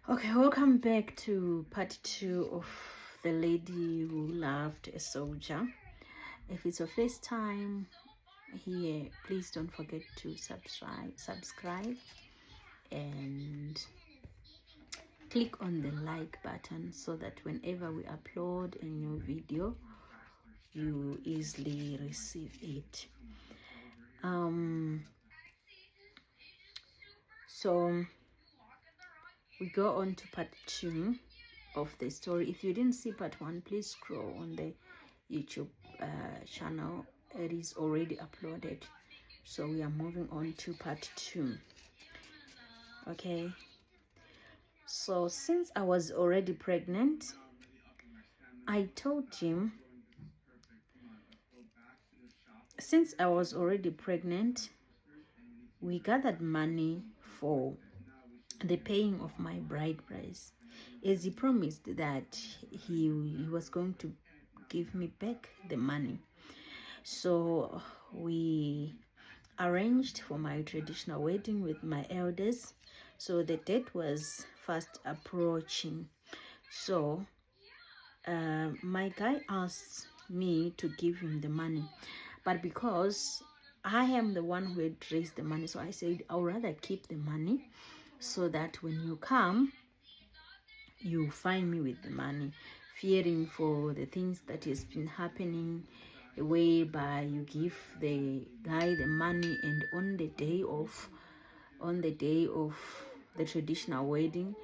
Okay, welcome back to part 2 of The Lady Who Loved a Soldier. If it's your first time here, please don't forget to subscribe and click on the like button so that whenever we upload a new video, you easily receive it. So we go on to part 2 of the story. If you didn't see part 1, please scroll on the YouTube channel. It is already uploaded, so we are moving on to part 2. Okay, so since I was already pregnant, I told him, we gathered money for the paying of my bride price, as he promised that he was going to give me back the money. So we arranged for my traditional wedding with my elders. So the date was fast approaching. So my guy asked me to give him the money, but because I am the one who had raised the money, so I said I'll rather keep the money so that when you come, you find me with the money, fearing for the things that has been happening, whereby you give the guy the money and on the day of the traditional wedding,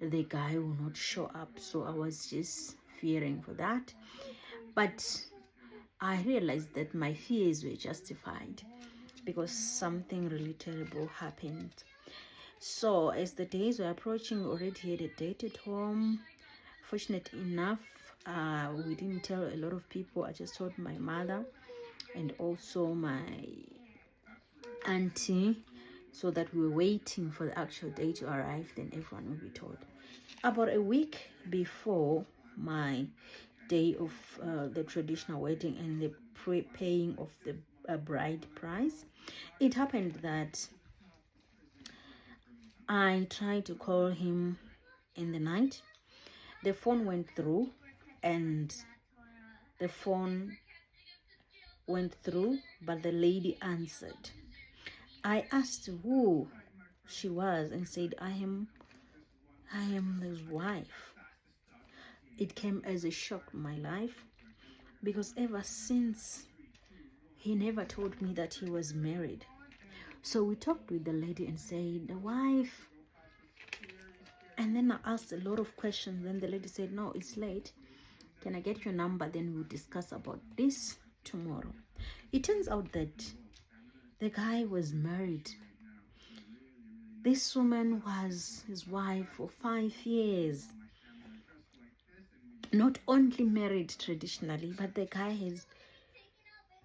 the guy will not show up. So I was just fearing for that, but I realized that my fears were justified because something really terrible happened. So as the days were approaching, already had a date at home. Fortunate enough, we didn't tell a lot of people. I just told my mother and also my auntie, so that we were waiting for the actual day to arrive, then everyone will be told. About a week before my day of the traditional wedding and the paying of the bride price, it happened that I tried to call him in the night. The phone went through, but the lady answered. I asked who she was and said, I am his wife. It came as a shock in my life, because ever since, he never told me that he was married. So we talked with the lady and said, the wife. And then I asked a lot of questions. Then the lady said, no, it's late. Can I get your number? Then we'll discuss about this tomorrow. It turns out that the guy was married. This woman was his wife for 5 years. Not only married traditionally, but the guy has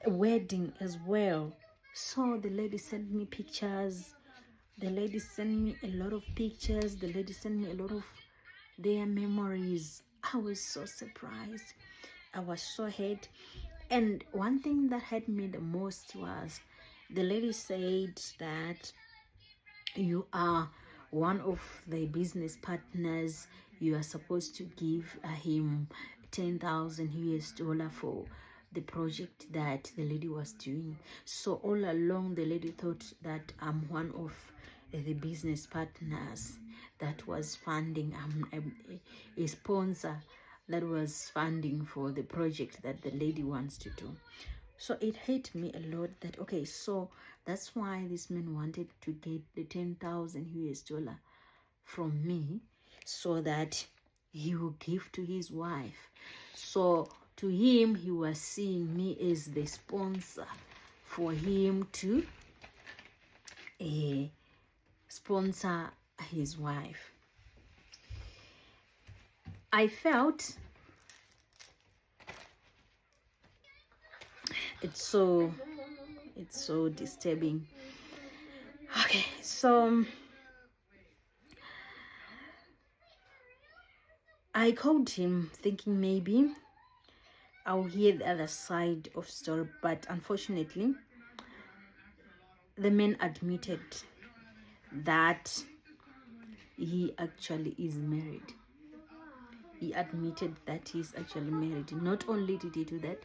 a wedding as well. So the lady sent me pictures. The lady sent me a lot of pictures. The lady sent me a lot of their memories. I was so surprised. I was so hurt. And one thing that hurt me the most was the lady said that you are one of the business partners. You are supposed to give him 10,000 US dollar for the project that the lady was doing. So all along, the lady thought that I'm one of the business partners that was funding. I'm a sponsor that was funding for the project that the lady wants to do. So it hit me a lot that, okay, so that's why this man wanted to get the 10,000 US dollar from me, so that he will give to his wife. So to him, he was seeing me as the sponsor for him to sponsor his wife. I felt it's so disturbing. Okay, so I called him thinking maybe I'll hear the other side of the story, but unfortunately the man admitted that he actually is married. He admitted that he's actually married. Not only did he do that,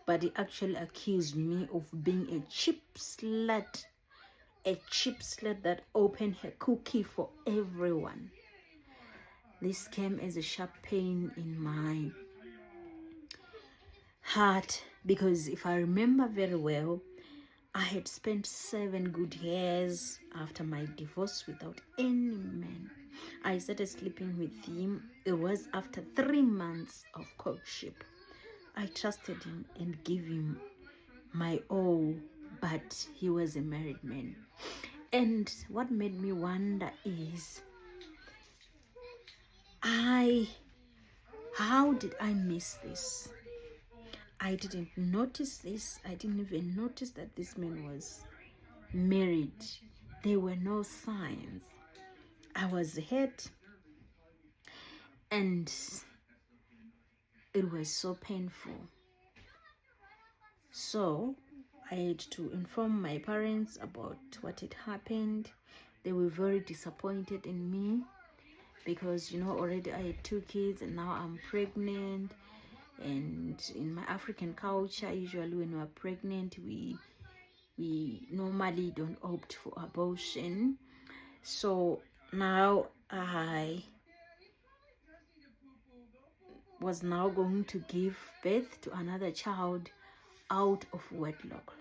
but he actually accused me of being a cheap slut. A cheap slut that opened her cookie for everyone. This came as a sharp pain in my heart, because if I remember very well, I had spent 7 good years after my divorce without any man. I started sleeping with him. It was after 3 months of courtship. I trusted him and gave him my all, but he was a married man. And what made me wonder is, how did I miss this? I didn't notice this. I didn't even notice that this man was married. There were no signs. I was hurt, and it was so painful. So I had to inform my parents about what had happened. They were very disappointed in me, because already I had 2 kids and now I'm pregnant. And in my African culture, usually when we're pregnant, we normally don't opt for abortion. So now I was now going to give birth to another child out of wedlock.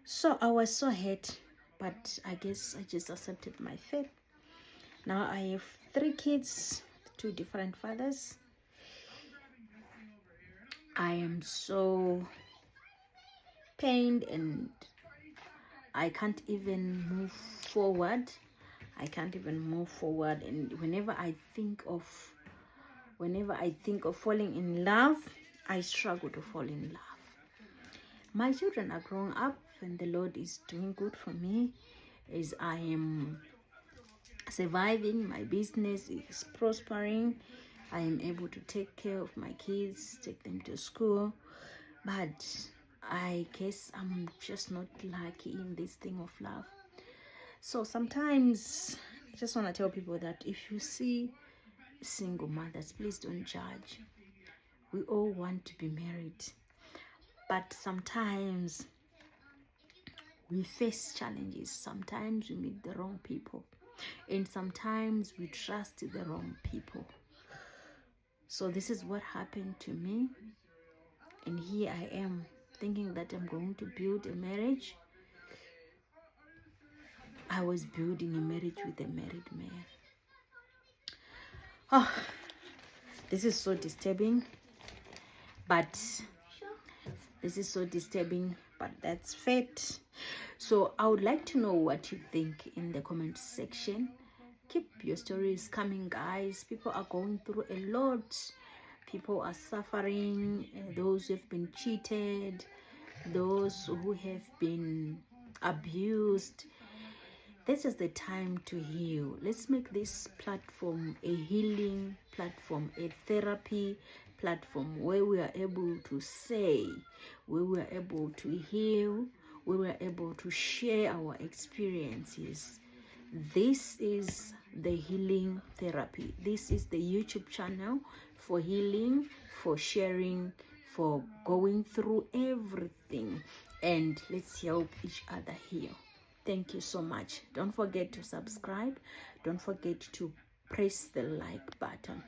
So I was so hurt, but I guess I just accepted my fate. Now I have 3 kids, 2 different fathers. I am so pained and I can't even move forward. And whenever I think of falling in love, I struggle to fall in love. My children are growing up and the Lord is doing good for me as I am surviving. My business is prospering. I am able to take care of my kids, take them to school, but I guess I'm just not lucky in this thing of love. So sometimes I just want to tell people that if you see single mothers, please don't judge. We all want to be married, but sometimes we face challenges. Sometimes we meet the wrong people, and sometimes we trust the wrong people. So this is what happened to me, and here I am thinking that I'm going to build a marriage. I was building a marriage with a married man. Oh, this is so disturbing, but that's fate. So I would like to know what you think in the comment section. Keep your stories coming, guys. People are going through a lot. People are suffering. Those who have been cheated, those who have been abused. This is the time to heal. Let's make this platform a healing platform, a therapy platform, where we are able to say, where we are able to heal, where we are able to share our experiences. This is the healing therapy. This is the YouTube channel for healing, for sharing, for going through everything, and let's help each other heal. Thank you so much. Don't forget to subscribe. Don't forget to press the like button.